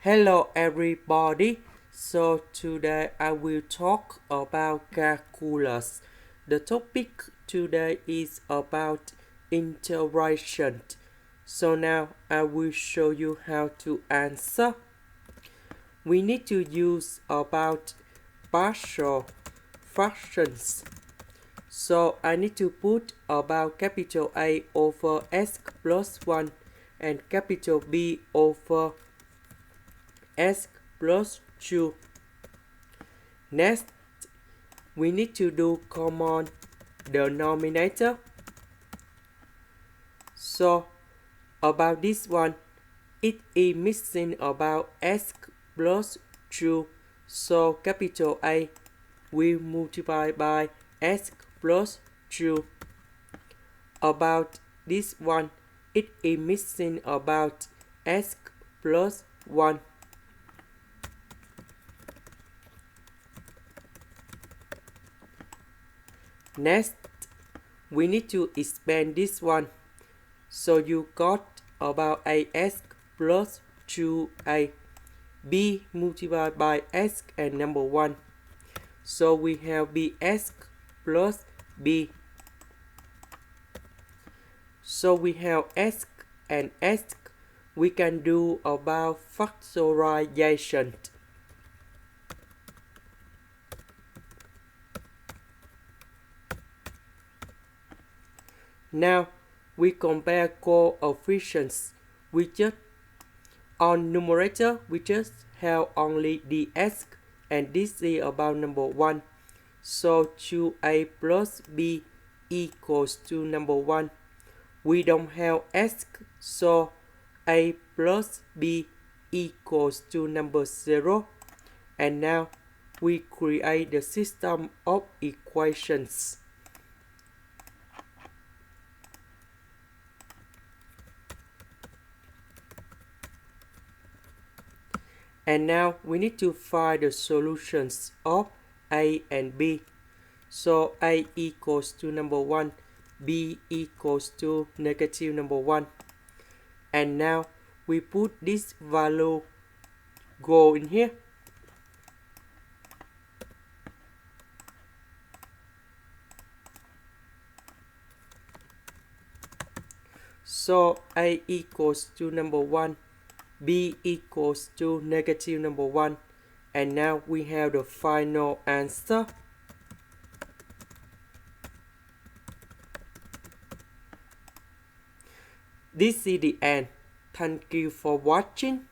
Hello everybody. So today I will talk about calculus. The topic today is about integration. So now I will show you how to answer. We need to use about partial fractions. So I need to put about capital A over x plus 1 and capital B over x plus 2. Next, we need to do common denominator. So, about this one, it is missing about x plus 2. So, capital A will multiply by x plus 2. About this one, it is missing about x plus 1. Next, we need to expand this one. So you got about ax plus 2a. B multiplied by x and number 1. So we have bx plus b. So we have x and x. We can do about factorization. Now we compare coefficients. We just on numerator we just have only dx and this is about number 1. So 2a plus b equals to number 1. We don't have x, so a plus b equals to number 0. And now we create the system of equations. And now we need to find the solutions of a and b. So a equals to number 1, b equals to negative number 1. And now we put this value go in here. So a equals to number 1, b equals to negative number 1. And now we have the final answer. This is the end. Thank you for watching.